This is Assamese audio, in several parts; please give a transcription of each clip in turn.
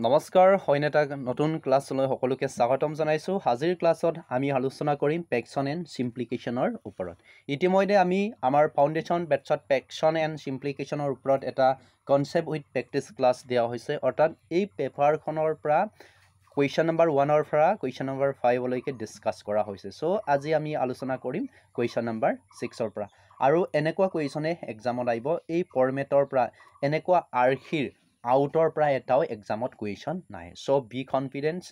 নমস্কাৰ হয়নেটা নতুন ক্লাছলৈ সকলোকে স্বাগতম জনাইছোঁ। আজিৰ ক্লাছত আমি আলোচনা কৰিম পেকশ্যন এণ্ড চিম্প্লিকেশ্যনৰ ওপৰত। ইতিমধ্যে আমি আমাৰ ফাউণ্ডেশ্যন বেটছত পেকশ্যন এণ্ড চিম্প্লিকেশ্যনৰ ওপৰত এটা কনচেপ্ট উইথ প্ৰেক্টিছ ক্লাছ দিয়া হৈছে। অৰ্থাৎ এই পেপাৰখনৰ পৰা কুৱেশ্যন নম্বৰ 1ৰ পৰা কুৱেশ্যন নম্বৰ 5লৈকে ডিছকাছ কৰা হৈছে। চ' আজি আমি আলোচনা কৰিম কুৱেশ্যন নম্বৰ 6ৰ পৰা। আৰু এনেকুৱা কুৱেশ্যনে এক্সামত আহিব এই ফৰ্মেটৰ পৰা, এনেকুৱা আৰ্হিৰ আউটৰ পৰা এটাও এক্সামত কুৱেশ্যন নাহে। চ' বি কনফিডেন্স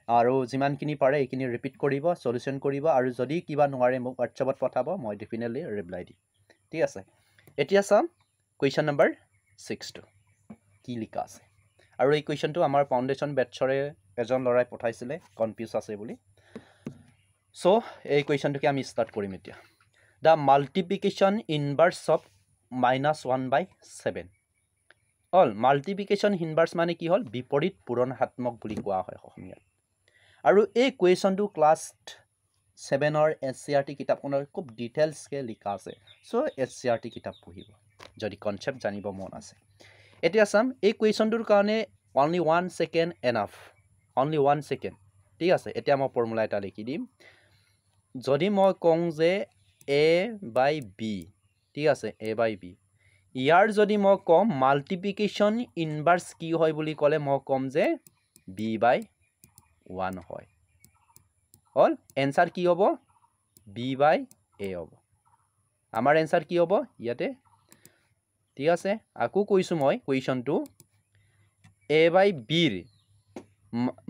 আৰু যিমানখিনি পাৰে এইখিনি ৰিপিট কৰিব, সলিউশ্যন কৰিব, আৰু যদি কিবা নোৱাৰে মোক হোৱাটছএপত পঠাব, মই ডেফিনেটলি ৰিপ্লাই দিম। ঠিক আছে, এতিয়া চাম কুৱেশ্যন নম্বৰ 6টো কি লিখা আছে। আৰু এই কুৱেশ্যনটো আমাৰ ফাউণ্ডেশ্যন বেটছৰে এজন ল'ৰাই পঠাইছিলে, কনফিউজ আছে বুলি। চ' এই কুৱেশ্যনটোকে আমি ষ্টাৰ্ট কৰিম এতিয়া। দ্য মাল্টিপ্লিকেশ্যন ইনভাৰ্ছ অফ -1/7 হ'ল। মাল্টিপ্লিকেশ্যন ইনভাৰ্ছ মানে কি হ'ল? বিপৰীত পূৰণাত্মক বুলি কোৱা হয় অসমীয়াত। আৰু এই কুৱেশ্যনটো ক্লাছ 7ৰ SCERT কিতাপখনৰ খুব ডিটেইলছকৈ লিখা আছে। চ' SCERT কিতাপ পঢ়িব যদি কনচেপ্ট জানিব মন আছে। এতিয়া চাম এই কুৱেশ্যনটোৰ কাৰণে only 1 second enough, only 1 second. ঠিক আছে, এতিয়া মই ফৰ্মুলা এটা লিখি দিম। যদি মই কওঁ যে A/B, ঠিক আছে, A/B, ইয়াৰ যদি মই কম মাল্টিপ্লিকেশ্যন ইনভাৰ্ছ কি হয় বুলি ক'লে মই ক'ম যে B/1 হয়। হ'ল, এনচাৰ কি হ'ব? B/A হ'ব। আমাৰ এনচাৰ কি হ'ব ইয়াতে? ঠিক আছে, আকৌ কৈছোঁ মই কুৱেশ্যনটো, A/Bৰ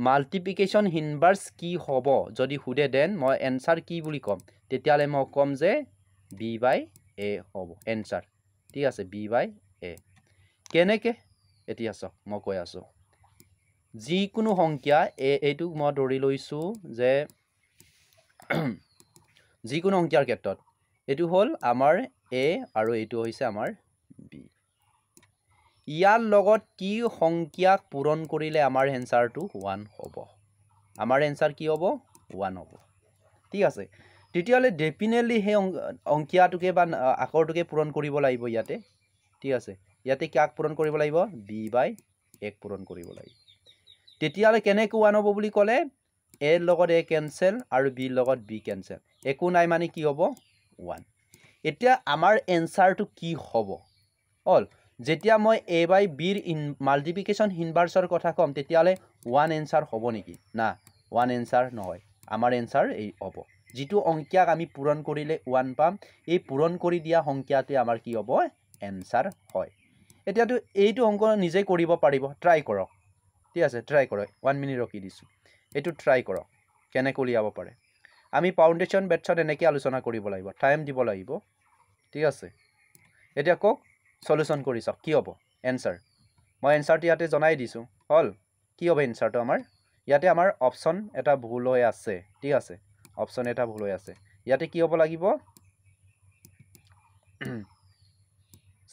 মাল্টিপ্লিকেশ্যন ইনভাৰ্ছ কি হ'ব যদি সোধে, দেন মই এনচাৰ কি বুলি ক'ম? তেতিয়াহ'লে মই ক'ম যে B/A হ'ব এনচাৰ। ঠিক আছে, B/A। কেনেকৈ? এতিয়া চাওক, মই কৈ আছোঁ। যিকোনো সংখ্যা এইটো মই ধৰি লৈছোঁ যে যিকোনো সংখ্যাৰ ক্ষেত্ৰত এইটো হ'ল আমাৰ A আৰু এইটো হৈছে আমাৰ B। ইয়াৰ লগত কি সংখ্যাক পূৰণ কৰিলে আমাৰ এনচাৰটো 1 হ'ব? আমাৰ এনচাৰ কি হ'ব? 1 হ'ব। ঠিক আছে, তেতিয়াহ'লে ডেফিনেটলি সেই সংখ্যাটোকে বা আখৰটোকে পূৰণ কৰিব লাগিব ইয়াতে। ঠিক আছে, ইয়াতে কাক পূৰণ কৰিব লাগিব? B/A পূৰণ কৰিব লাগিব। তেতিয়াহ'লে কেনেকৈ 1 হ'ব বুলি ক'লে? Aৰ লগত A কেঞ্চেল আৰু Bৰ লগত B কেঞ্চেল, একো নাই মানে কি হ'ব? 1। এতিয়া আমাৰ এনচাৰটো কি হ'ব? হ'ল, যেতিয়া মই A/Bৰ মাল্টিপ্লিকেশ্যন ইনভাৰ্ছৰ কথা ক'ম তেতিয়াহ'লে 1 এনচাৰ হ'ব নেকি? না, 1 এনচাৰ নহয়। আমাৰ এনচাৰ এই হ'ব, যিটো সংখ্যাক আমি পূৰণ কৰিলে 1 পাম, এই পূৰণ কৰি দিয়া সংখ্যাটোৱে আমাৰ কি হ'ব? এনচাৰ হয়। এতিয়াতো এইটো অংক নিজে কৰিব পাৰিব, ট্ৰাই কৰক। ঠিক আছে, ট্ৰাই কৰক। 1 মিনিট ৰখি দিছোঁ, এইটো ট্ৰাই কৰক কেনেকৈ উলিয়াব পাৰে। আমি ফাউণ্ডেশ্যন বেটছত এনেকৈ আলোচনা কৰিব লাগিব, টাইম দিব লাগিব। ঠিক আছে, এতিয়া কওক, সলিউশ্যন কৰি চাওক কি হ'ব এনচাৰ। মই এনচাৰটো ইয়াতে জনাই দিছোঁ। হ'ল, কি হ'ব এনচাৰটো আমাৰ? ইয়াতে আমাৰ অপশ্যন এটা ভুল হৈ আছে। ঠিক আছে, অপশ্যন এটা ভুল হৈ আছে। ইয়াতে কি হ'ব লাগিব?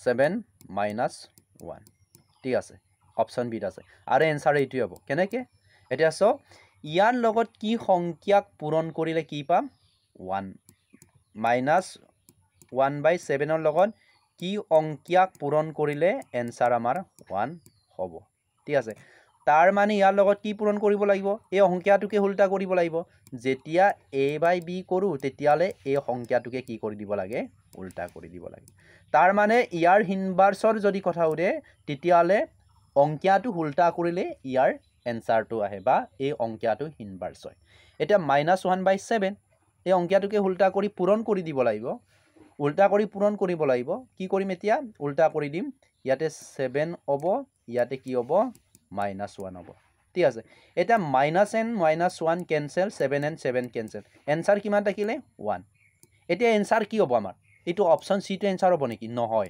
7-1। ঠিক আছে, অপশ্যন বিত আছে আৰু এনচাৰ এইটোৱে হ'ব। কেনেকৈ? এতিয়া চাওক, ইয়াৰ লগত কি সংখ্যাক পূৰণ কৰিলে কি পাম? 1। -1/7ৰ লগত কি সংখ্যাক পূৰণ কৰিলে এনচাৰ আমাৰ 1 হ'ব। ঠিক আছে, তাৰ মানে ইয়াৰ লগত কি পূৰণ কৰিব লাগিব? এই সংখ্যাটোকে উল্টা কৰিব লাগিব। যেতিয়া A/B কৰোঁ তেতিয়াহ'লে এই সংখ্যাটোকে কি কৰি দিব লাগে? উল্টা কৰি দিব লাগে। তাৰ মানে ইয়াৰ ইনভাৰ্ছৰ যদি কথা সোধে তেতিয়াহ'লে সংখ্যাটো উল্টা কৰিলে ইয়াৰ এনচাৰটো আহে বা এই সংখ্যাটো ইনভাৰ্ছ হয়। এতিয়া -1/7 এই সংখ্যাটোকে উল্টা কৰি পূৰণ কৰি দিব লাগিব। উল্টা কৰি পূৰণ কৰিব লাগিব। কি কৰিম এতিয়া? উল্টা কৰি দিম। ইয়াতে 7 হ'ব, ইয়াতে কি হ'ব? -1 হ'ব। ঠিক আছে, এতিয়া -1 কেঞ্চেল, 7 কেঞ্চেল, এনচাৰ কিমান থাকিলে? 1। এতিয়া এনচাৰ কি হ'ব আমাৰ? এইটো অপশ্যন চিটো এনচাৰ হ'ব নেকি? নহয়।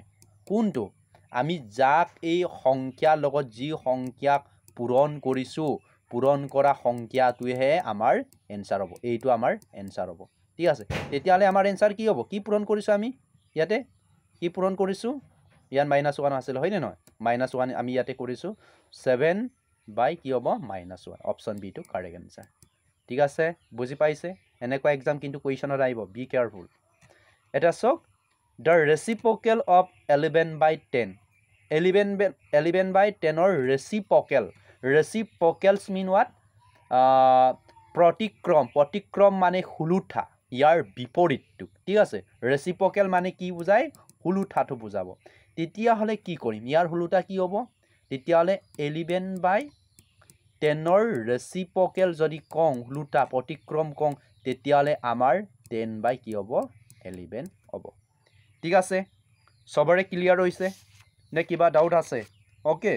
কোনটো? আমি যাক এই সংখ্যাৰ লগত যি সংখ্যাক পূৰণ কৰিছোঁ, পূৰণ কৰা সংখ্যাটোহে আমাৰ এনচাৰ হ'ব। এইটো আমাৰ এনচাৰ হ'ব। ঠিক আছে, তেতিয়াহ'লে আমাৰ এনচাৰ কি হ'ব? কি পূৰণ কৰিছোঁ আমি ইয়াতে? কি পূৰণ কৰিছোঁ? ইয়াত -1 আছিল, হয়নে নহয়? -1 আমি ইয়াতে কৰিছোঁ। 7 কি হ'ব? -1। অপশ্যন বিটো কাৰেক্ট এনচাৰ। ঠিক আছে, বুজি পাইছে? এনেকুৱা এক্সাম কিন্তু কুৱেশ্যনত আহিব, বি কেয়াৰফুল। এটা চাওক, দ্য ৰেচিপ্ৰকেল অফ 11/10। 11/10ৰ ৰেচিপ্ৰকেল ৰেচিপ্ৰকেলছ মিন হোৱাট প্ৰতিক্ৰম মানে হুলুঠা ইয়াৰ বিপৰীতটো ঠিক আছে ৰেচিপ্ৰকেল মানে কি বুজায় হুলুঠাটো বুজাব তেতিয়াহ'লে কি কৰিম ইয়াৰ হুলুঠা কি হ'ব তেতিয়াহ'লে 11/10ৰ ৰেচিপ্ৰকেল যদি কওঁ হুলুঠা প্ৰতিক্ৰম কওঁ তেতিয়াহ'লে আমাৰ 10 কি হ'ব 11 হ'ব ঠিক আছে সবৰে ক্লিয়াৰ হৈছে নে কিবা ডাউট আছে ওকে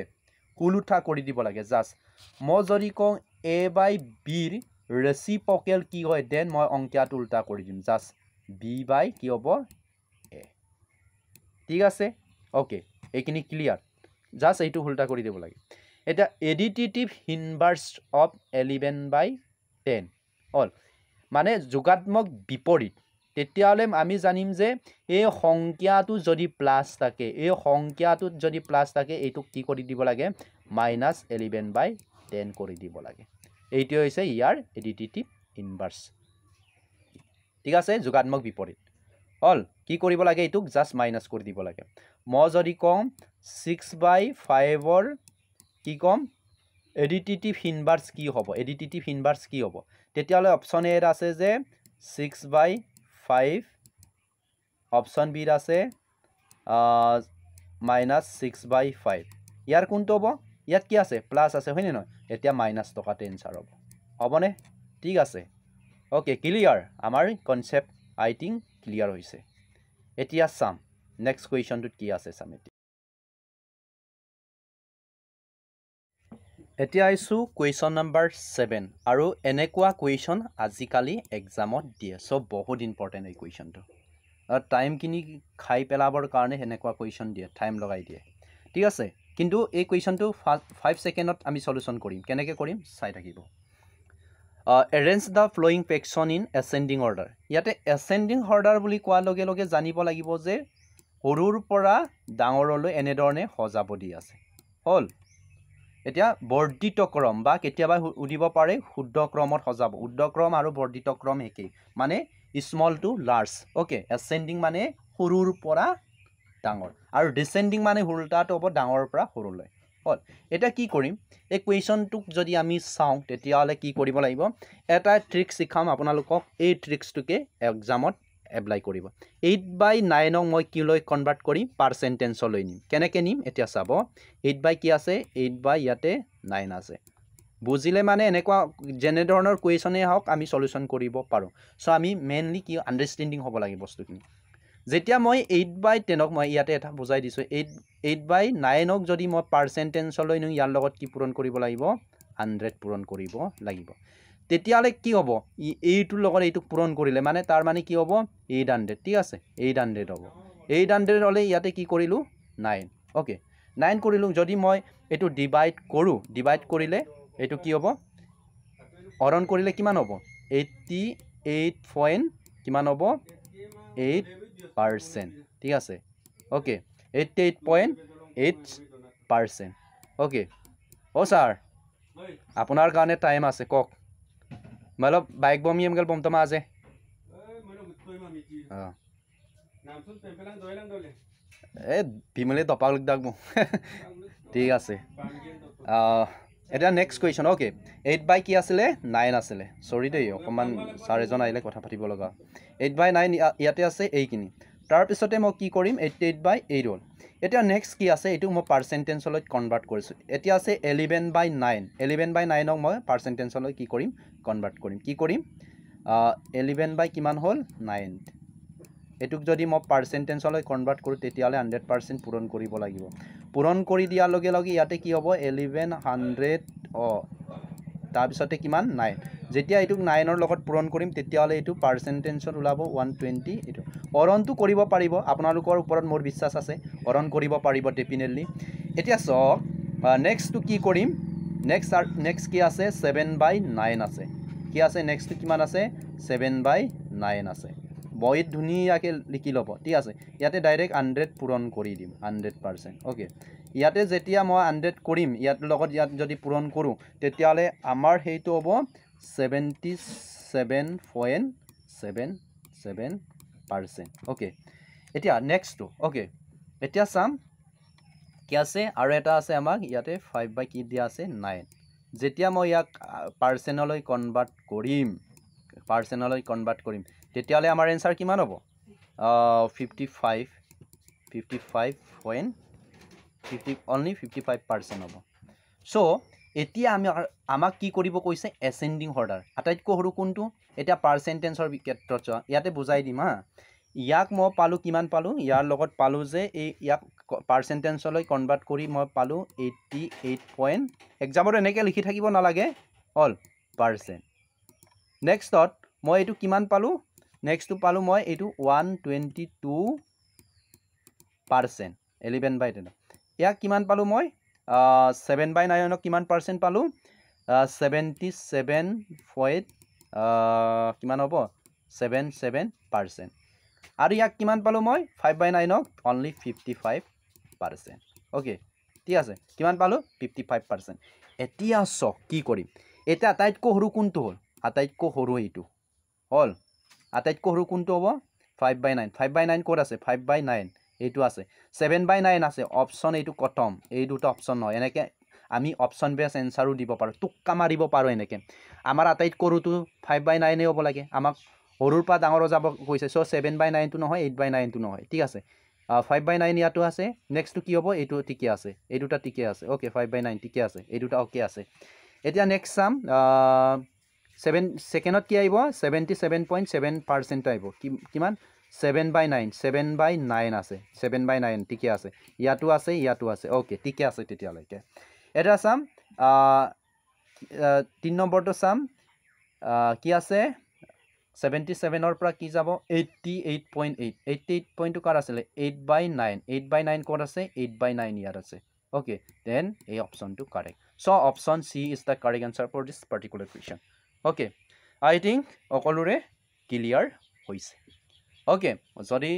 হুলুঠা কৰি দিব লাগে জাষ্ট মই যদি কওঁ a/bৰ ৰেচিপ্ৰকেল কি হয় দেন মই অংকটো উল্টা কৰি দিম জাষ্ট b/ কি হ'ব a ঠিক আছে ওকে এইখিনি ক্লিয়াৰ জাষ্ট এইটো উল্টা কৰি দিব লাগে এটা এডিটিভ ইনভাৰ্স অফ 11/10 অল মানে যোগাত্মক বিপৰীত তেতিয়াহ'লে আমি জানিম যে এই সংখ্যাটো যদি প্লাস থাকে এই সংখ্যাটোত যদি প্লাস থাকে এইটোক কি কৰি দিব লাগে -11/10 কৰি দিব লাগে এইটো হৈছে ইয়াৰ এডিটিভ ইনভাৰ্স ঠিক আছে যোগাত্মক বিপৰীত অল কি কৰিব লাগে এইটোক জাষ্ট মাইনাস কৰি দিব লাগে মই যদি কম 6/5ৰ কি কম এডিটিভ ইনভাৰ্স কি হ'ব এডিটিভ ইনভাৰ্স কি হ'ব তেতিয়াহ'লে অপচন এ আছে যে 6/5 অপচন বি আছে -6/5 ইয়াৰ কোনটো হ'ব ইয়াত কি আছে প্লাস আছে হয়নে নহয় এতিয়া মাইনাস টকাতে এনসাৰ হ'ব হ'বনে ঠিক আছে ওকে ক্লিয়াৰ আমাৰ কনসেপ্ট আই থিংক ক্লিয়াৰ হৈছে এতিয়া চাম নেক্সট কুৱেশ্যনটোত কি আছে চাম এতিয়া আইছো কুৱেশ্যন নাম্বাৰ 7 আৰু এনেকুৱা কুৱেশ্যন আজিকালি এক্সামত দিয়ে সব বহুত ইম্পৰ্টেণ্ট এই কুৱেশ্যনটো টাইম কিনি খাই পেলাবৰ কাৰণে এনেকুৱা কুৱেশ্যন দিয়ে টাইম লগাই দিয়ে ঠিক আছে কিন্তু এই কুৱেশ্যনটো 5 সেকেন্ডত আমি সলিউশন কৰিম কেনেকৈ কৰিম চাই থাকিব arrange the following fraction in ascending order ইয়াতে এসেন্ডিং অৰ্ডাৰ বুলি কোৱাৰ লগে লগে জানিব লাগিব যে সৰুৰ পৰা ডাঙৰলৈ এনেধৰণে সজাব দি আছে হল এতিয়া বৰ্ধিত ক্ৰম বা কেতিয়াবা উদিব পাৰে শুদ্ধ ক্ৰমত সজাব শুদ্ধ ক্ৰম আৰু বৰ্ধিত ক্ৰম একেই মানে small to large okay ascending মানে সৰুৰ পৰা ডাঙৰ আৰু ডিসেন্ডিং মানে উল্টাটো হ'ব ডাঙৰৰ পৰা সৰুলৈ হল এটা কি কৰিম এই কুৱেশ্যনটোক যদি আমি চাওঁ তেতিয়াহ'লে কি কৰিব লাগিব এটা ট্ৰিক শিকাম আপোনালোকক এই ট্ৰিক্সটোকে এক্সামত এপ্লাই কৰিব 8/9 ক মই কি লৈ কনভাৰ্ট কৰিম পাৰ্চেন্টেজলৈ নিম কেনেকৈ নিম এতিয়া চাব 8 কি আছে 8 ইয়াতে 9 আছে বুজিলে মানে এনেকুৱা যেনে ধৰণৰ কুৱেশ্যনে হওক আমি সলিউশন কৰিব পাৰোঁ সো আমি মেইনলি কি আন্ডাৰষ্টেণ্ডিং হ'ব লাগে বস্তুখিনি যেতিয়া মই 8/10 ক মই ইয়াতে এটা বুজাই দিছো 8/9 ক যদি মই পাৰ্চেন্টেজলৈ নিওঁ ইয়াৰ লগত কি পূৰণ কৰিব লাগিব 100 পূৰণ কৰিব লাগিব তেতিয়াহ'লে কি হ'ব এইটোৰ লগত এইটো পূৰণ কৰিলে মানে তাৰ মানে কি হ'ব 800 ঠিক আছে 800 হ'ব 800 হ'লে ইয়াতে কি কৰিলোঁ 9 ওকে 9 কৰিলোঁ যদি মই এইটো ডিভাইড কৰোঁ ডিভাইড কৰিলে এইটো কি হ'ব হৰণ কৰিলে কিমান হ'ব 88 কিমান হ'ব 8% ঠিক আছে ওকে 88.8% ওকে ও স্যার আপনার কারণে টাইম আছে কক मतलब बाइक बम ये मगल बमतमा आज ए बिमले दपाक दाग ठीक আছে এটা নেক্সট কুৱেশ্যন ওকে 8 কি আছিলে 9 আছিলে সৰি দেই অকমান চাৰিজন আহিলে কথা পাতিব লগা 8/9 ইয়াতে আছে এইখিনি তাৰপিছতে মই কি কৰিম 88/8 হ'ল এতিয়া নেক্সট কি আছে এইটো মই পাৰ্চেন্টেজলৈ কনভাৰ্ট কৰিছোঁ এতিয়া আছে 11/9 11/9 ক মই পাৰ্চেন্টেজলৈ কি কৰিম কনভাৰ্ট কৰিম কি কৰিম 11 কিমান হ'ল 9 এটুক যদি মই পাৰ্চেন্টেজলৈ কনভাৰ্ট কৰোঁ তেতিয়াহ'লে 100% পূৰণ কৰিব লাগিব পূৰণ কৰি দিয়াৰ লগে লগে ইয়াতে কি হ'ব 1100 তাৰপিছতে কিমান 9 যেতিয়া এইটোক 9ৰ লগত পূৰণ কৰিম তেতিয়াহ'লে এইটো পাৰ্চেন্টেজত ওলাব 120 এইটো হৰণটো কৰিব পাৰিব আপোনালোকৰ ওপৰত মোৰ বিশ্বাস আছে হৰণ কৰিব পাৰিব ডেফিনেটলি এতিয়া চাওক নেক্সটটো কি কৰিম নেক্সট কি আছে 7/9 আছে কি আছে নেক্সটটো কিমান আছে 7/9 আছে বইত ধুনীয়াকৈ লিখি ল'ব ঠিক আছে ইয়াতে ডাইৰেক্ট 100 পূৰণ কৰি দিম 100% ওকে ইয়াতে যেতিয়া মই 100 কৰিম ইয়াত লগত ইয়াত যদি পূৰণ কৰোঁ তেতিয়াহ'লে আমাৰ সেইটো হ'ব 77.77% ওকে এতিয়া নেক্সটটো ওকে এতিয়া চাম কি আছে আৰু এটা আছে আমাক ইয়াতে 5 বাই কি দিয়া আছে 9 যেতিয়া মই ইয়াক পাৰ্চেণ্টলৈ কনভাৰ্ট কৰিম তেতিয়াহ'লে আমাৰ এনসাৰ কিমান হ'ব 55.50 হ'ব সো এতিয়া আমাক কি কৰিব কৈছে এসেন্ডিং অৰ্ডাৰ আটাইতকৈ সৰু কোনটো এতিয়া পাৰ্চেন্টেজৰ ক্ষেত্ৰত চোৱা ইয়াতে বুজাই দিম হা ইয়াক মই পালো কিমান পালো ইয়াৰ লগত পালো যে এই ইয়াক পাৰ্চেন্টেজলৈ কনভাৰ্ট কৰি মই পালো 88 এক্সামত এনেকৈ লিখি থাকিব নালাগে অল পাৰ্চেণ্ট নেক্সটত মই এইটো কিমান পালো নেক্সটটো পালো মই এইটো 122% 11/10 ইয়াক কিমান পালো মই 7/9 কিমান পাৰ্চেণ্ট পালো 77 কিমান হ'ব 77% আৰু ইয়াক কিমান পালো মই 5/9 অনলি 55% ওকে ঠিক আছে কিমান পালো 55% এতিয়া চক কি কৰিম এটা আটাইতকৈ সৰু কোনটো হ'ল আটাইতকৈ সৰু এইটো হ'ল আটাইতকৈ সৰু কোনটো হ'ব 5/9 5/9 ক'ত আছে 5/9 এইটো আছে 7/9 আছে অপশ্যন এইটো কটম এই দুটা অপশ্যন নহয় এনেকৈ আমি অপশ্যন বেছ এনচাৰো দিব পাৰোঁ টুক্কা মাৰিব পাৰোঁ এনেকৈ আমাৰ আটাইতকৈ সৰুটো 5/9 হ'ব লাগে আমাক সৰুৰ পৰা ডাঙৰ যাব কৈছে চ' 7/9 নহয় 8/9 নহয় ঠিক আছে 5/9 ইয়াতো আছে নেক্সটটো কি হ'ব এইটো ঠিকে আছে এই দুটা ঠিকে আছে ওকে 5/9 ঠিকে আছে এই দুটা ওকে আছে এতিয়া নেক্সট চাম 7ত কি আহিব 77.7% আহিব কিমান 7/9 আছে 7/9 ঠিকে আছে ইয়াতো আছে ওকে ঠিকে আছে তেতিয়ালৈকে এটা চাম 3 নম্বৰটো চাম কি আছে 77ৰ পৰা কি যাব 88.8 কাৰ আছিলে 8/9 ক'ত আছে 8/9 ইয়াত আছে ওকে দেন এই অপশ্যনটো কাৰেক্ট চ' option C is the correct answer for this particular question okay I think সকলোৰে ক্লিয়াৰ হৈছে ওকে যদি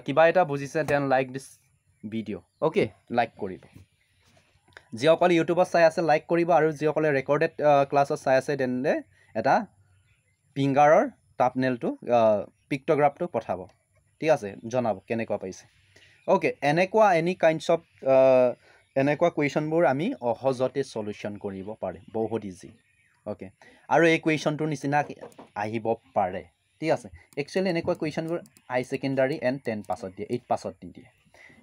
কিবা এটা বুজিছে then like this video' okay like কৰিব যিসকলে ইউটিউবত চাই আছে লাইক কৰিব আৰু যিসকলে ৰেকৰ্ডেড ক্লাছত চাই আছে তেন্তে এটা ফিংগাৰৰ টাপনেলটো পিক্টোগ্ৰাফটো পঠাব ঠিক আছে জনাব কেনেকুৱা পাইছে ওকে এনেকুৱা এনি কাইণ্ডছ অফ এনেকুৱা কুৱেশ্যনবোৰ আমি সহজতে সলিউশ্যন কৰিব পাৰে বহুত ইজি ওকে আৰু এই কুৱেশ্যনটোৰ নিচিনা আহিব পাৰে ঠিক আছে একচুৱেলি এনেকুৱা কুৱেশ্যনবোৰ হাই ছেকেণ্ডাৰী এণ্ড 10 পাছত দিয়ে 8 পাছত নিদিয়ে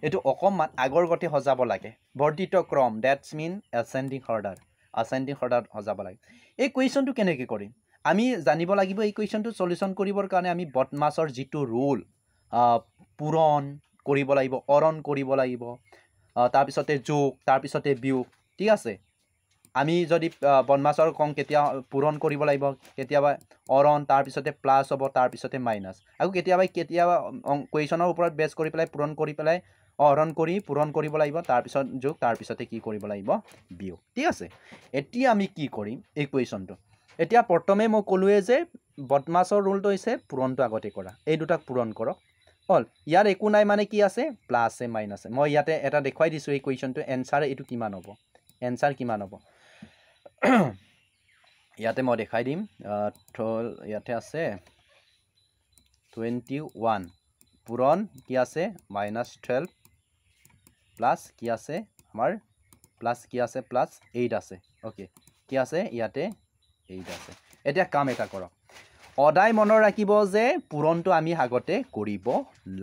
এইটো অকণমান আগৰ গতে সজাব লাগে বৰ্ধিত ক্ৰম ডেটছ মিন এছেণ্ডিং অৰ্ডাৰ সজাব লাগে এই কুৱেশ্যনটো কেনেকৈ কৰিম আমি জানিব লাগিব এই কুৱেশ্যনটো সলিউশ্যন কৰিবৰ কাৰণে আমি বদমাছৰ যিটো ৰুল পূৰণ কৰিব লাগিব অৰণ কৰিব লাগিব তাৰপিছতে যোগ তাৰপিছতে বিয়োগ ঠিক আছে আমি যদি বদমাছৰ কম কেতিয়া পূৰণ কৰিব লাগিব কেতিয়াবা অৰণ তাৰপিছতে প্লাছ হ'ব তাৰপিছতে মাইনাছ আৰু কেতিয়াবা কুৱেশ্যনৰ ওপৰত বেছ কৰি পেলাই পূৰণ কৰি পেলাই অৰণ কৰি পূৰণ কৰিব লাগিব তাৰপিছত যোগ তাৰপিছতে কি কৰিব লাগিব বিয়োগ ঠিক আছে এতিয়া আমি কি কৰিম এই কুৱেশ্যনটো এতিয়া প্ৰথমে মই ক'লোৱে যে বদমাছৰ ৰুলটো হৈছে পূৰণটো আগতে কৰা এই দুটাক পূৰণ কৰক হ'ল ইয়াৰ একো নাই মানে কি আছে প্লাছে মাইনাছে মই ইয়াতে এটা দেখুৱাই দিছোঁ এই কুৱেশ্যনটো এনচাৰ এইটো কিমান হ'ব এনচাৰ কিমান হ'ব ইয়াতে মই দেখাই দিম ইয়াতে আছে 21 পূৰণ কি আছে -12 প্লাছ কি আছে আমাৰ প্লাছ কি আছে প্লাছ 8 আছে ওকে কি আছে ইয়াতে 8 আছে এতিয়া কাম এটা কৰক সদায় মনত ৰাখিব যে পূৰণটো আমি আগতে কৰিব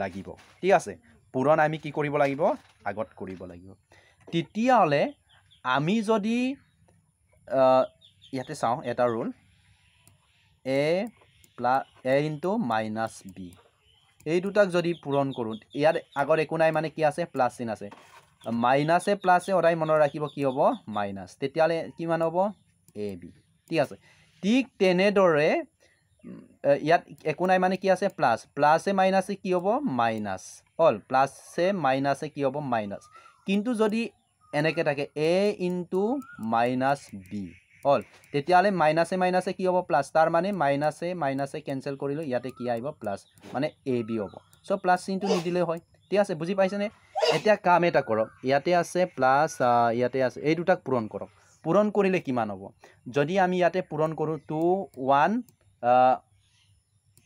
লাগিব ঠিক আছে পূৰণ আমি কি কৰিব লাগিব আগত কৰিব লাগিব তেতিয়াহ'লে আমি যদি ইয়াতে চাওঁ এটা ৰুল a ইনটু -b এই দুটাক যদি পূৰণ কৰোঁ ইয়াত আগত একো নাই মানে কি আছে প্লাছ চিন আছে মাইনাছে প্লাছে সদায় মনত ৰাখিব কি হ'ব মাইনাছ তেতিয়াহ'লে কিমান হ'ব ab ঠিক আছে ঠিক তেনেদৰে ইয়াত একো নাই মানে কি আছে প্লাছ প্লাছে মাইনাছে কি হ'ব মাইনাছ হ'ল প্লাছে মাইনাছে কি হ'ব মাইনাছ কিন্তু যদি এনেকৈ থাকে a ইনটু -b হ'ল তেতিয়াহ'লে মাইনাছে মাইনাছে কি হ'ব প্লাছ তাৰ মানে মাইনাছে কেঞ্চেল কৰিলোঁ ইয়াতে কি আহিব প্লাছ মানে ab হ'ব চ' প্লাছ চিনটো নিদিলেই হয় ঠিক আছে বুজি পাইছেনে এতিয়া কাম এটা কৰক ইয়াতে আছে প্লাছ ইয়াতে আছে এই দুটাক পূৰণ কৰক পূৰণ কৰিলে কিমান হ'ব যদি আমি ইয়াতে পূৰণ কৰোঁ 2 1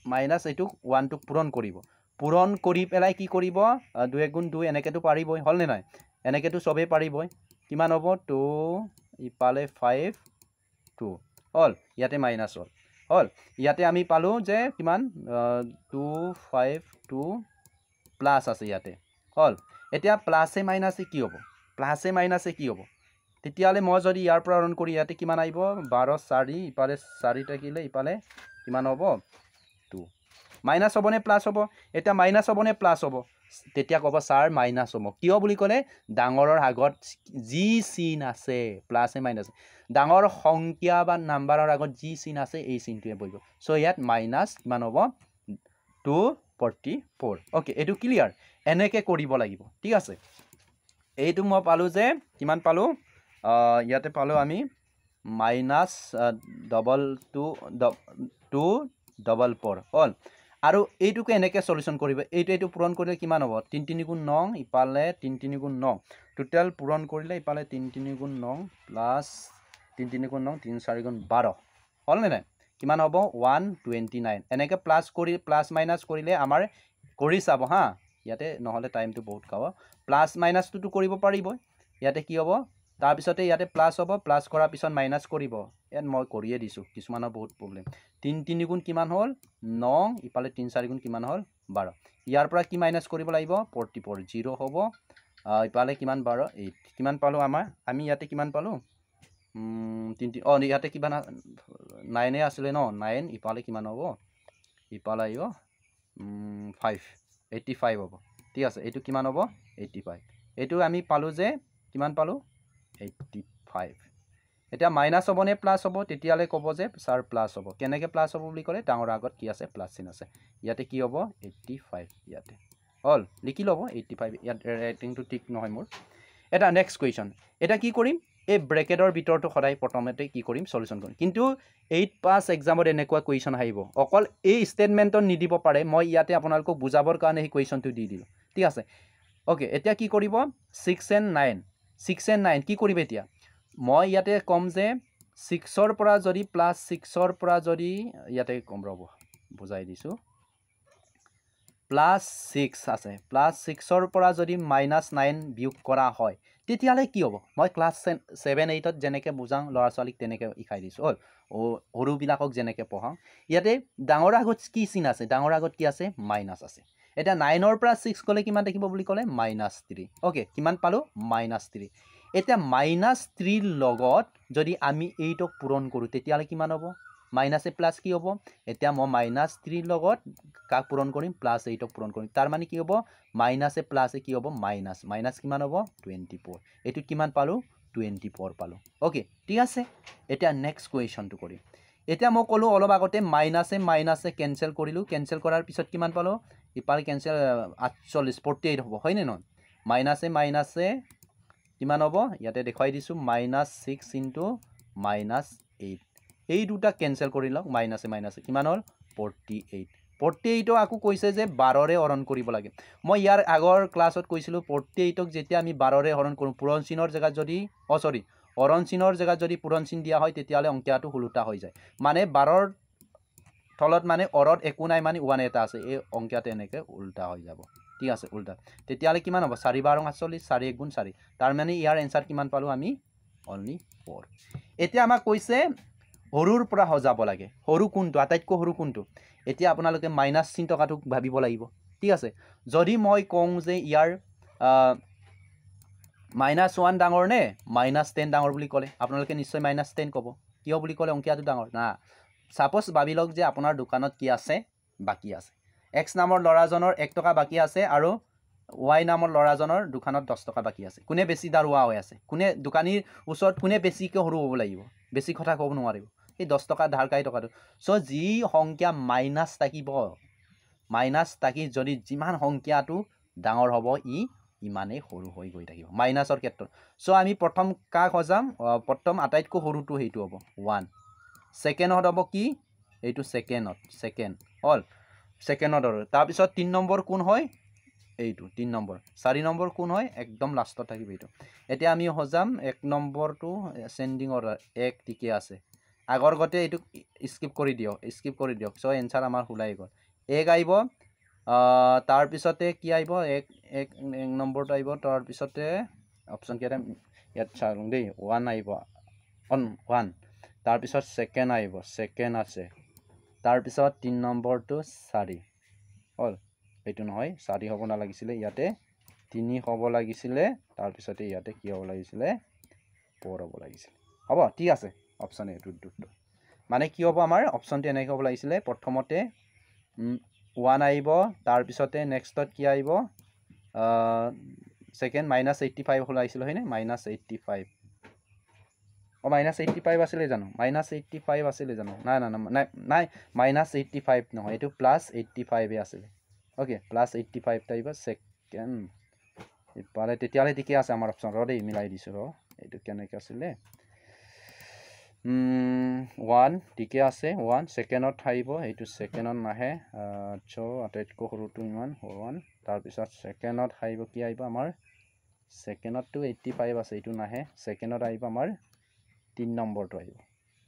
মাইনাছ এইটো 1টোক পূৰণ কৰিব পূৰণ কৰি পেলাই কি কৰিব 2 গুণ 2 এনেকৈতো পাৰিবই হ'লনে নাই এনেকেতো চবেই পাৰিবই কিমান হ'ব 2 ইফালে 5 2 হ'ল ইয়াতে মাইনাছ হ'ল ইয়াতে আমি পালোঁ যে কিমান 2 5 2 প্লাছ আছে ইয়াতে হ'ল এতিয়া প্লাছে মাইনাছে কি হ'ব প্লাছে মাইনাছে কি হ'ব তেতিয়াহ'লে মই যদি ইয়াৰ পৰা ৰন কৰি ইয়াতে কিমান আহিব 12 4 ইফালে 4 থাকিলে ইফালে কিমান হ'ব 2 মাইনাছ হ'বনে প্লাছ হ'ব এতিয়া মাইনাছ হ'বনে প্লাছ হ'ব তেতিয়া ক'ব ছাৰ মাইনাছ হ'ব কিয় বুলি ক'লে ডাঙৰৰ আগত যি চিন আছে প্লাছে মাইনাছ ডাঙৰ সংখ্যা বা নাম্বাৰৰ আগত যি চিন আছে এই চিনটোৱে বহিব চ' ইয়াত মাইনাছ কিমান হ'ব 244 অ'কে এইটো ক্লিয়াৰ এনেকৈ কৰিব লাগিব ঠিক আছে এইটো মই পালোঁ যে কিমান পালোঁ ইয়াতে পালোঁ আমি মাইনাছ 244 হ'ল আৰু এইটোকে এনেকৈ সলিউশ্যন কৰিব এইটো পূৰণ কৰিলে কিমান হ'ব 3 3 গুণ 9 ইফালে 3 3 গুণ 9 টোটেল পূৰণ কৰিলে ইফালে 3 3 গুণ 9 প্লাছ 3 3 গুণ 9 3 4 গুণ 12 হ'লনে নাই কিমান হ'ব 129 এনেকৈ প্লাছ কৰি প্লাছ মাইনাছ কৰিলে আমাৰ কৰি চাব হা ইয়াতে নহ'লে টাইমটো বহুত খাব প্লাছ মাইনাছটোতো কৰিব পাৰিবই ইয়াতে কি হ'ব তাৰপিছতে ইয়াতে প্লাছ হ'ব প্লাছ কৰাৰ পিছত মাইনাছ কৰিব ইয়াত মই কৰিয়ে দিছোঁ কিছুমানৰ বহুত প্ৰব্লেম 3 3 গুণ কিমান হ'ল 9 ইফালে 3 4 গুণ কিমান হ'ল 12 ইয়াৰ পৰা কি মাইনাছ কৰিব লাগিব 44 0 হ'ব ইফালে কিমান 12 8 কিমান পালোঁ আমাৰ আমি ইয়াতে কিমান পালোঁ 3 ইয়াতে কিমান 9 আছিলে ন 9 ইফালে কিমান হ'ব ইফালে আহিব 85 হ'ব ঠিক আছে এইটো কিমান হ'ব 85 এইটো আমি পালোঁ যে কিমান পালোঁ 85 এতিয়া মাইনাছ হ'বনে প্লাছ হ'ব তেতিয়ালৈ ক'ব যে ছাৰ প্লাছ হ'ব কেনেকৈ প্লাছ হ'ব বুলি ক'লে ডাঙৰ আগত কি আছে প্লাছ চিন আছে ইয়াতে কি হ'ব 85 ইয়াতে হ'ল লিখি ল'ব 85 ইয়াত ৰাইটিংটো ঠিক নহয় মোৰ এটা নেক্সট কুৱেশ্যন এটা কি কৰিম এই ব্ৰেকেটৰ ভিতৰটো সদায় প্ৰথমতে কি কৰিম সলিউশ্যন কৰিম কিন্তু 8 পাছ এক্সামত এনেকুৱা কুৱেশ্যন আহিব অকল এই ষ্টেটমেণ্টত নিদিব পাৰে মই ইয়াতে আপোনালোকক বুজাবৰ কাৰণে সেই কুৱেশ্যনটো দি দিলোঁ ঠিক আছে অ'কে এতিয়া কি কৰিব 6 and 9 কি কৰিব এতিয়া মই ইয়াতে কম যে 6ৰ পৰা যদি প্লাছ 6ৰ পৰা যদি ইয়াতে কম ৰ'ব বুজাই দিছোঁ প্লাছ 6 আছে প্লাছ 6ৰ পৰা যদি -9 বিয়োগ কৰা হয় তেতিয়াহ'লে কি হ'ব মই ক্লাছ 7 8ত যেনেকৈ বুজাওঁ ল'ৰা ছোৱালীক তেনেকৈ শিকাই দিছোঁ হ'ল সৰুবিলাকক যেনেকৈ পঢ়াওঁ ইয়াতে ডাঙৰ আগত কি চিন আছে ডাঙৰ আগত কি আছে মাইনাছ আছে এতিয়া 9ৰ পৰা 6 গ'লে কিমান দেখিব বুলি ক'লে -3 অ'কে কিমান পালোঁ -3 এতিয়া -3ৰ লগত যদি আমি 8ক পূৰণ কৰোঁ তেতিয়াহ'লে কিমান হ'ব মাইনাছে প্লাছ কি হ'ব এতিয়া মই -3ৰ লগত কাক পূৰণ কৰিম +8ক পূৰণ কৰিম তাৰ মানে কি হ'ব মাইনাছে প্লাছে কি হ'ব মাইনাছ কিমান হ'ব 24 এইটোত কিমান পালোঁ 24 পালোঁ অ'কে ঠিক আছে এতিয়া নেক্সট কুৱেশ্যনটো কৰিম এতিয়া মই ক'লোঁ অলপ আগতে মাইনাছে কেঞ্চেল কৰিলোঁ কেঞ্চেল কৰাৰ পিছত কিমান পালোঁ ইফালে কেঞ্চেল 48 হ'ব হয়নে নহয় মাইনাছে কিমান হ'ব ইয়াতে দেখুৱাই দিছোঁ -6 ইনটু -8 এই দুটা কেঞ্চেল কৰি লওক মাইনাছে কিমান হ'ল 48ও আকৌ কৈছে যে 12ৰে হৰণ কৰিব লাগে মই ইয়াৰ আগৰ ক্লাছত কৈছিলোঁ 48ক যেতিয়া আমি 12ৰে হৰণ কৰোঁ পূৰণ চিনৰ জেগাত যদি হৰণ চিনৰ জেগাত যদি পূৰণ চিন দিয়া হয় তেতিয়াহ'লে অংকটো ওলোটা হৈ যায় মানে 12ৰ থলত মানে অৰত একো নাই মানে 1 এটা আছে এই অংকটো এনেকৈ উল্টা হৈ যাব ঠিক আছে উল্টা তেতিয়াহ'লে কিমান হ'ব 4 12 48 4 1 গুণ 4 তাৰ মানে ইয়াৰ এনসাৰ কিমান পালোঁ আমি অনলি 4 এতিয়া আমাক কৈছে সৰুৰ পৰা সজাব লাগে সৰু কোনটো আটাইতকৈ সৰু কোনটো এতিয়া আপোনালোকে মাইনাছ চিন টকাটো ভাবিব লাগিব ঠিক আছে যদি মই কওঁ যে ইয়াৰ -1 ডাঙৰ নে -10 ডাঙৰ বুলি ক'লে আপোনালোকে নিশ্চয় -10 ক'ব কিয় বুলি ক'লে অংকটো ডাঙৰ না সাপোজ ভাবি লওক যে আপোনাৰ দোকানত কি আছে বাকী আছে x নামৰ ল'ৰাজনৰ 1 টকা বাকী আছে আৰু y নামৰ ল'ৰাজনৰ দোকানত 10 টকা বাকী আছে কোনে বেছি দাৰুৱা হৈ আছে কোনে দোকানীৰ ওচৰত কোনে বেছিকৈ সৰু হ'ব লাগিব বেছি কথা ক'ব নোৱাৰিব এই 10 টকা ধাৰ কাই টকাটো চ' যি সংখ্যা মাইনাছ থাকিব মাইনাছ থাকি যদি যিমান সংখ্যাটো ডাঙৰ হ'ব ইমানেই সৰু হৈ গৈ থাকিব মাইনাছৰ ক্ষেত্ৰত চ' আমি প্ৰথম কাক সজাম প্ৰথম আটাইতকৈ সৰুটো সেইটো হ'ব 1 ছেকেণ্ডত হ'ব কি এইটো ছেকেণ্ড হ'ল ছেকেণ্ডত আৰু তাৰপিছত 3 নম্বৰ কোন হয় এইটো 3 নম্বৰ 4 নম্বৰ কোন হয় একদম লাষ্টত থাকিব এইটো এতিয়া আমি সজাম 1 নম্বৰটো এছেণ্ডিং অৰ্ডাৰ 1 ঠিকে আছে আগৰ গতে এইটো স্কিপ কৰি দিয়ক চ' এনসাৰ আমাৰ ওলাই গ'ল 1 আহিব তাৰপিছতে কি আহিব 1 নম্বৰটো আহিব তাৰপিছতে অপশ্যন কেইটা ইয়াত চাওঁ দেই 1 আহিব অন 1 তাৰপিছত সেকেন্ড আহিব সেকেন্ড আছে তাৰপিছত 3 নম্বৰটো 4 হ'ল এইটো নহয় 4 হ'ব নালাগিছিলে ইয়াতে 3 হ'ব লাগিছিলে তাৰপিছতে ইয়াতে কি হ'ব লাগিছিলে 4 হ'ব লাগিছিলে হ'ব ঠিক আছে অপশ্যন এ দুটো মানে কি হ'ব আমাৰ অপশ্যনটো এনেকৈ হ'ব লাগিছিলে প্ৰথমতে 1 আহিব তাৰপিছতে নেক্সটত কি আহিব সেকেন্ড -85 হ'ল আহিছিল হয়নে -85 -85 আছিলে জানো -85 আছিলে জানো নাই নাই নাই নাই -85 নহয় এইটো +85 আছিলে ওকে +85 টাইপ সেকেন্ড ইপালে তেতিয়ালে ঠিকে আছে আমাৰ অপশ্যন ৰ দেই মিলাই দিছো ৰ এইটো কেনেকৈ আছিলে 1 ঠিকে আছে 1 সেকেন্ডত আহিব এইটো সেকেন্ডত নাহে চ আটাইতকৈ সৰুটো ইমান 1 তাৰপিছত সেকেন্ডত আহিব কি আহিব আমাৰ সেকেন্ডতটো 85 আছে এইটো নাহে সেকেন্ডত আহিব আমাৰ 3 নম্বৰটো আহিব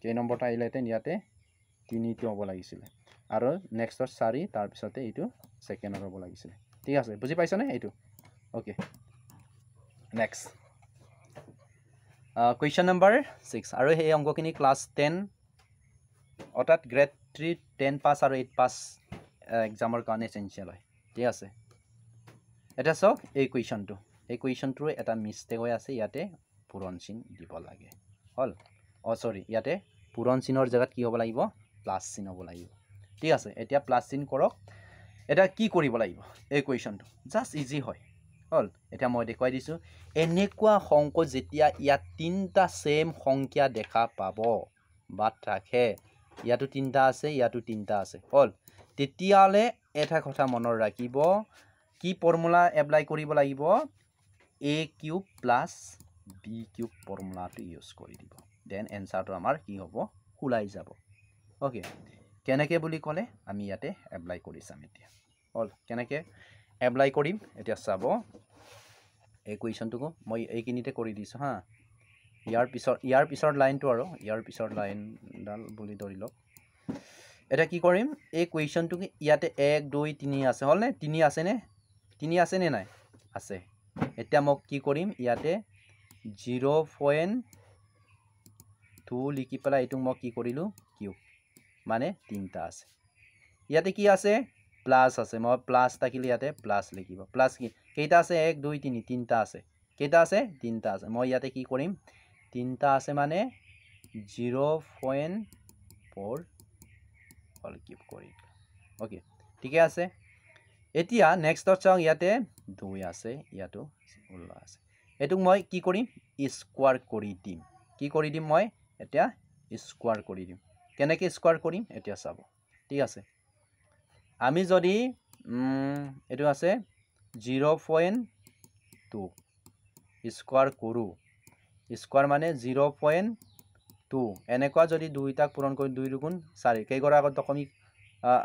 কেই নম্বৰটো আহিলেতেন ইয়াতে 3টো হ'ব লাগিছিলে আৰু নেক্সটত 4 তাৰপিছতে এইটো সেকেন্ডত হ'ব লাগিছিলে ঠিক আছে বুজি পাইছনে এইটো ওকে নেক্সট কুৱেশ্যন নম্বৰ 6 আৰু এই অংকখিনি ক্লাছ 10 অৰ্থাৎ গ্ৰেড 3 10 পাছ আৰু 8 পাছ এক্সামৰ কাৰণে এসেনশিয়াল হয় ঠিক আছে এটা চাওক এই কুৱেশ্যনটোৰ এটা মিষ্টেক হৈ আছে ইয়াতে পূৰণ চিন দিব লাগে হল সৰি ইয়াতে পূৰণ চিনৰ জায়গাত কি হ'ব লাগিব প্লাছ চিন হ'ব লাগিব ঠিক আছে এতিয়া প্লাছ চিন কৰক এটা কি কৰিব লাগিব এই কুৱেশ্যনটো জাস্ট ইজি হয় হল এতিয়া মই দেখুৱাই দিছো এনেকুৱা সংখ্যা যেতিয়া ইয়াত তিনটা সেম সংখ্যা দেখা পাব বা থাকে ইয়াতো তিনটা আছে ইয়াতো তিনটা আছে হল তেতিয়ালে এটা কথা মনৰ ৰাখিব কি ফৰ্মুলা এপ্লাই কৰিব লাগিব a cube plus b cube ফৰ্মুলাটো ইউজ কৰি দিব দেন এনসাৰটো আমাৰ কি হ'ব ওলাই যাব ওকে কেনেকৈ বুলি ক'লে আমি ইয়াতে এপ্লাই কৰি চাম এতিয়া হল কেনেকৈ এপ্লাই কৰিম এতিয়া চাব এই কুৱেশ্যনটো মই এইখিনিতে কৰি দিছো হা ইয়াৰ পিছৰ লাইনটো আৰু ইয়াৰ পিছৰ লাইনডাল বুলি ধৰি লওক এটা কি কৰিম এই কুৱেশ্যনটো ইয়াতে 1 2 3 আছে হল নে 3 আছে নে 3 আছে নে নাই আছে এতিয়া মই কি কৰিম ইয়াতে 0.2 লিখি পেলাই এইটো মই কি কৰিলো কিউব মানে তিনটা আছে ইয়াতে কি আছে প্লাস আছে মই প্লাস থাকিলে ইয়াতে প্লাস লিখিব প্লাস কি কেইটা আছে 1 2 3 তিনটা আছে কেইটা আছে তিনটা আছে মই ইয়াতে কি কৰিম তিনটা আছে মানে 0.4 হল কিউব কৰি ওকে ঠিকে আছে এতিয়া নেক্সটত চাও ইয়াতে 2 আছে ইয়াতো ওলা আছে এটুক মই কি কৰিম স্কয়াৰ কৰি দিম কি কৰি দিম মই এতিয়া স্কয়াৰ কৰি দিম কেনেকৈ স্কয়াৰ কৰিম এতিয়া চাব ঠিক আছে আমি যদি এটো আছে 0.2 স্কয়াৰ কৰো স্কয়াৰ মানে 0.2 এনেকুৱা যদি দুইটাক পূৰণ কৰি 2 দুগুণ 4 কেই গৰা আগত দশমিক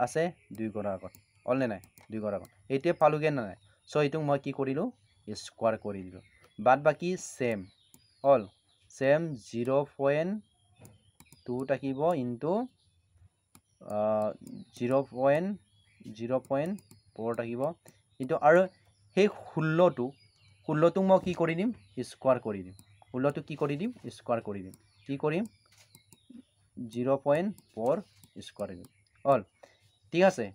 আছে 2 গৰা আগত অলনে নাই 2 গৰা আগত এইতে পালুগে না নাই সো এইটো মই কি কৰিলো স্কয়াৰ কৰি দিলো বাদ বাকি সেম অল সেম 0.2 থাকিব ইনটু 0.4 থাকিব কিন্তু আৰু সেই 16টো মই কি কৰি দিম স্কয়াৰ কৰি দিম 16টো কি কৰি দিম স্কয়াৰ কৰি দিম কি কৰিম 0.4 স্কয়াৰ দিম অল ঠিক আছে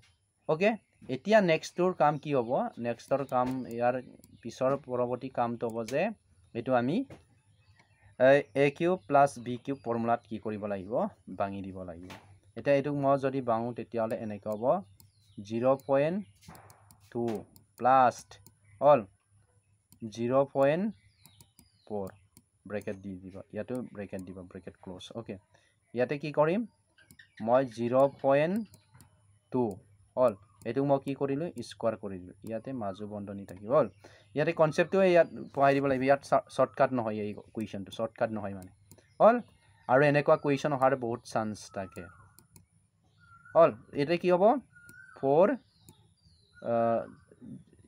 ওকে এতিয়া নেক্সটৰ কাম কি হ'ব নেক্সটৰ কাম ইয়াৰ পিছৰ পৰৱৰ্তী কামটো হ'ব যে এটো আমি a cube plus b cube ফৰ্মুলাত কি কৰিব লাগিব ভাঙি দিব লাগিব এটা এটো মই যদি বাঙু তেতিয়ালে এনেকৈ হ'ব 0.2 প্লাস অল 0.4 ব্ৰেকেট দি দিব ইয়াতো ব্ৰেকেট দিব ব্ৰেকেট ক্লোজ ওকে ইয়াতে কি কৰিম মই 0.2 অল এটো মই কি কৰিলো স্কয়াৰ কৰি দিলো ইয়াতে মাজু বন্ধনী থাকিব হল ইয়াতে কনসেপ্টটো ইয়াত পঢ়াই দিব লাগিব ইয়াত শৰ্টকাট নহয় এই কুৱেশ্যনটো শৰ্টকাট নহয় মানে হল আৰু এনেকুৱা কুৱেশ্যন অহাৰ বহুত চান্স থাকে হল এটা কি হ'ব 4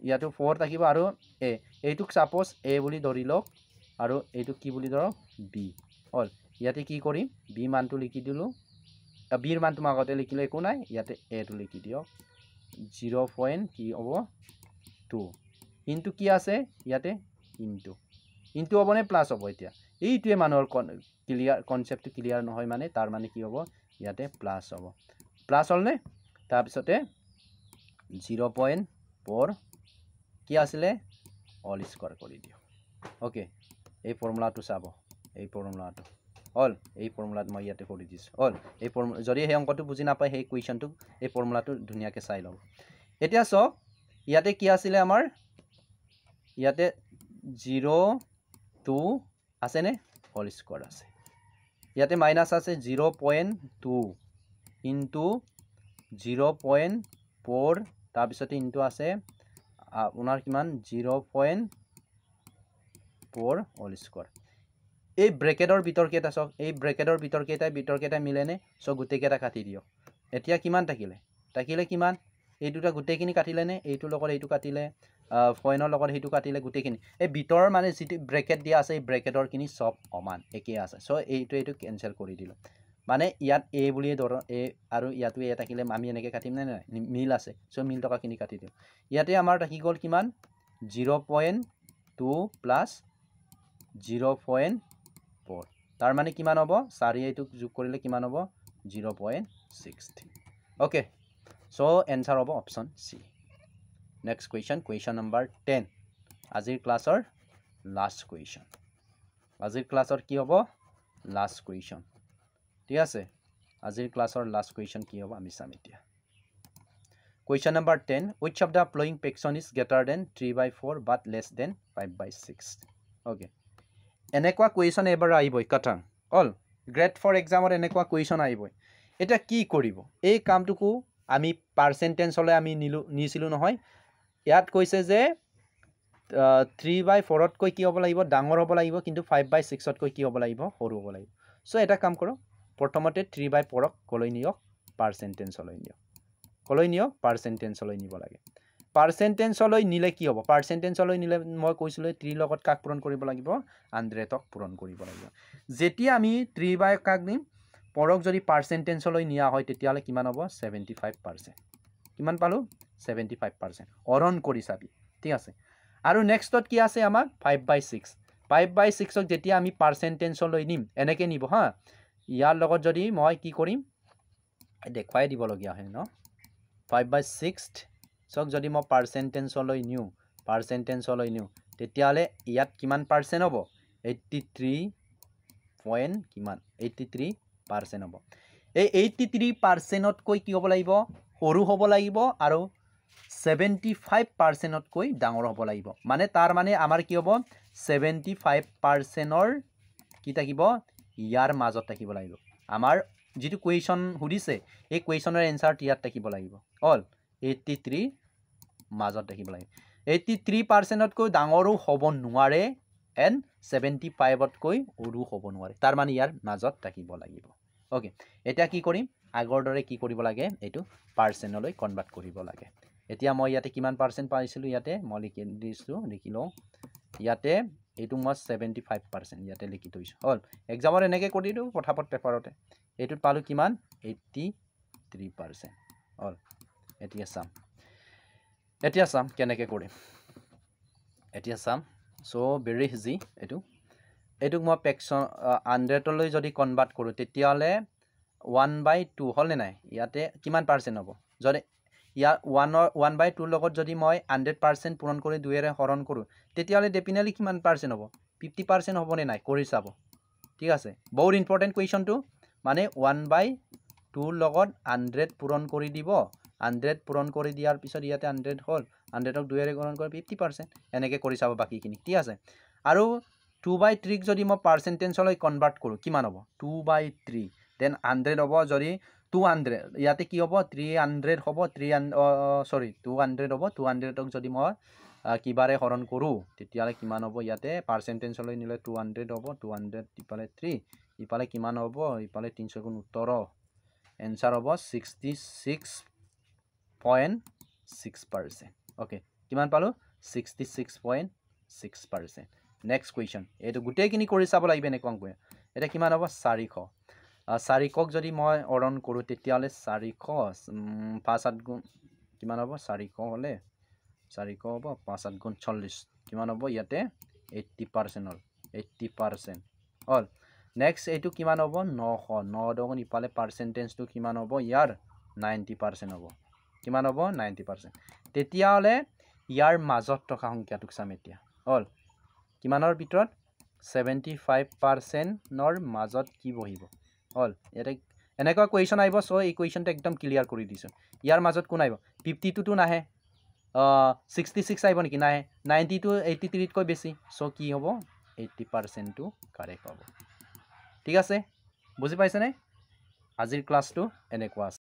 ইয়াতো 4 থাকিব আৰু a এইটুক সাপোজ a বুলি ধৰি লওক আৰু এইটো কি বুলি ধৰক b হল ইয়াতে কি কৰিম b মানটো লিখি দিলো b ৰ মানটো আগতে লিখিলে একো নাই ইয়াতে a টো লিখি দিয়ক 0. কি হ'ব 2 ইনটু কি আছে ইয়াতে ইনটু ইনটু হ'ব নে প্লাছ হ'ব এতিয়া এইটোৱে মানুহৰ ক্লিয়াৰ কনচেপ্টটো ক্লিয়াৰ নহয় মানে তাৰ মানে কি হ'ব ইয়াতে প্লাছ হ'ব প্লাছ হ'ল নে তাৰপিছতে 0.4 কি আছিলে অল স্কয়াৰ কৰি দিও ওকে এই ফৰ্মুলাটো চাব এই ফৰ্মুলাটো অল এই ফৰ্মুলাত মই ইয়াতে কৰি দিছো অল এই যদি এই অংকটো বুজি নাপায় সেই কুৱেশ্যনটো এই ফৰ্মুলাটো ধুনিয়াকে চাই লব এতিয়া সব ইয়াতে কি আছিলে আমাৰ ইয়াতে 0.2 আছে নে হোল স্কয়াৰ আছে ইয়াতে মাইনাস আছে 0.2 ইনটু 0.4 তাৰ পিছতে ইনটু আছে আপোনাৰ কিমান 0.4 হোল স্কয়াৰ এই ব্ৰেকেটৰ ভিতৰ কেইটা সক এই ব্ৰেকেটৰ ভিতৰ কেইটা মিলেনে সো গুটে কেইটা কাটি দিও এতিয়া কিমান থাকিলে কিমান এই দুটা গুটেখিনি কাটিলে নে এইটো লগত এইটো কাটিলে পইনৰ লগত হেতু কাটিলে গুটেখিনি এই ভিতৰ মানে যেটি ব্ৰেকেট দিয়া আছে এই ব্ৰেকেটৰ কিনি সব সমান একে আছে সো এইটো কেনসেল কৰি দিলো মানে ইয়াত এ বুলি ধৰ এ আৰু ইয়াতো এ থাকিলে আমি এনেকে কাটিম না নাই মিল আছে সো মিল টকা কিনি কাটি দিও ইয়াতে আমাৰ থাকি গল কিমান 0.2 প্লাস 0.4 তাৰ মানে কিমান হ'ব 4 এইটো যোগ কৰিলে কিমান হ'ব 0.63 ওকে সো এনসাৰ হ'ব অপশন সি নেক্সট question number 10 আজিৰ ক্লাছৰ লাষ্ট question আজিৰ ক্লাছৰ কি হ'ব লাষ্ট question ঠিক আছে আজিৰ ক্লাছৰ লাষ্ট question কি হ'ব আমি চাম এতিয়া question number 10 which of the following fraction is greater than 3/4 but less than 5/6 okay এনেকুৱা question এবাৰ আহিবই কাটাং অল গ্ৰেড ফৰ এক্সামত এনেকুৱা question আহিবই এটা কি কৰিব এই কামটুকু আমি পার্সেন্টেজ হলে আমি নিছিলু নহয় ইয়াত কৈছে যে 3/4 ত কৈ কি হ'ব লাগিব ডাঙৰ হ'ব লাগিব কিন্তু 5/6 ত কৈ কি হ'ব লাগিব সৰু হ'ব লাগিব সো এটা কাম কৰো প্ৰথমতে 3/4 ক কলৈ নিয়ক পার্সেন্টেজ লৈ নিয়ক কলৈ নিয়ক পার্সেন্টেজ লৈ নিব লাগে পার্সেন্টেজ লৈ নিলে কি হ'ব পার্সেন্টেজ লৈ নিলে মই কৈছিলো 3 লগত কাক পূৰণ কৰিব লাগিব 100 ক পূৰণ কৰিব লাগিব যেতিয়া আমি 3 কাক নিম পৰক যদি পার্সেন্টেজ লৈ নিয়া হয় তেতিয়ালে কিমান হ'ব 75% কিমান পালো 75% অৰণ কৰি চাবি ঠিক আছে আৰু নেক্সটত কি আছে আমাক 5/6 5/6 ক যেতিয়া আমি পার্সেন্টেজ লৈ নিম এনেকে নিব হা ইয়াৰ লগত যদি মই কি কৰিম দেখুৱাই দিব লগিয়া হয় ন 5/6 সক যদি মই পার্সেন্টেজ লৈ নিউ তেতিয়ালে ইয়াত কিমান পার্সেন্ট হ'ব 83 পইণ্ট কিমান 83% হ'ব এই 83% কৈ কি হ'ব লাগিব সৰু হ'ব লাগিব আৰু 75% কৈ ডাঙৰ হ'ব লাগিব মানে তাৰ মানে আমাৰ কি হ'ব 75% কি থাকিব ইয়াৰ মাজত থাকিব লাগিব আমাৰ যেটো কুৱেশ্যন সুধিছে এই কুৱেশ্যনৰ এনসাৰ ইয়াত থাকিব লাগিব অল 83 মাজত থাকিব লাগিব 83% কৈ ডাঙৰো হ'ব নোৱাৰে and 75 কৈ সৰু হ'ব নোৱাৰে তাৰ মানে ইয়াৰ মাজত থাকিব লাগিব ওকে এতিয়া কি কৰিম আগৰ দৰে কি কৰিব লাগে এটো পাৰ্সেন্টলৈ কনভাৰ্ট কৰিব লাগে এতিয়া মই ইয়াতে কিমান পার্সেন্ট পাইছিলো ইয়াতে মই লিখি দিছো লিখিলো ইয়াতে এটো মই 75% ইয়াতে লিখি থৈছো হল এক্সামৰ এনেকে কৰি দিও পঠাপট পেপাৰতে এটোত পালো কিমান 83% হল এতিয়া চাম কেনেকে কৰিম এতিয়া চাম সো ভেৰি ইজি এটুক মই ফ্ৰেকশন 100 লৈ যদি কনভাৰ্ট কৰো তেতিয়ালে 1/2 হল নে নাই ইয়াতে কিমান পার্সেন্ট হ'ব যদি ইয়া 1/2 লগত যদি মই 100% পূৰণ কৰি 2 এৰে হৰণ কৰো তেতিয়ালে ডেফিনেটলি কিমান পাৰ্সেন্ট হ'ব 50% হ'ব নে নাই কৰি চাব ঠিক আছে বহুত ইম্পৰ্টেন্ট কুৱেশ্যনটো মানে 1/2 লগত 100 পূৰণ কৰি দিব 100 পূৰণ কৰি দিয়াৰ পিছত ইয়াতে 100 হল 100 ক 2 এৰে হৰণ কৰি 50% এনেকে কৰি চাব বাকিখিনি ঠিক আছে আৰু 2/3 যদি মই পাৰ্সেন্টেজ লৈ কনভাৰ্ট কৰো কিমান হ'ব 2/3 দেন 100 হ'ব যদি 200 ইয়াতে কি হ'ব 300 হ'ব 200 হ'ব 200 ক যদি মই কিবাৰে হৰণ কৰো তেতিয়ালে কিমান হ'ব ইয়াতে পার্সেন্টেজ লৈ নিলে 200 হ'ব 200 ইপালে 3 ইপালে কিমান হ'ব ইপালে 300 গুণ উত্তৰ এনসার হ'ব 66.6% ওকে কিমান পালো 66.6% নেক্সট কুৱেশ্যন এটো গুটেইখিনি কৰি চাব লাগিব এনেকৈ এটা কিমান হ'ব 400ক যদি মই হৰণ কৰো তেতিয়ালে 400 5/7 গুণ কিমান হ'ব 400 হলে 400 হ'ব 5/7 গুণ 40 কিমান হ'ব ইয়াতে 80% হল 80% অল নেক্সট এইটো কিমান হ'ব 900 9 দগুণ ইফালে পাৰ্চেণ্টেজটো কিমান হ'ব ইয়াৰ 90% হ'ব কিমান হ'ব 90% তেতিয়াহ'লে ইয়াৰ মাজত থকা সংখ্যাটোক চাম এতিয়া অল কিমানৰ ভিতৰত 75%ৰ মাজত কি বহিব অল ইয়াতে এনেকুৱা কুৱেশ্যন আহিব চ' এই কুৱেশ্যনটো একদম ক্লিয়াৰ কৰি দিছোঁ ইয়াৰ মাজত কোন আহিব 52 নাহে 66 আহিব নেকি নাহে 90 to 83 তকৈ বেছি চ' কি হ'ব 80%টো কাৰেক্ট হ'ব ঠিক আছে বুজি পাইছেনে আজিৰ ক্লাছটো এনেকুৱা আছে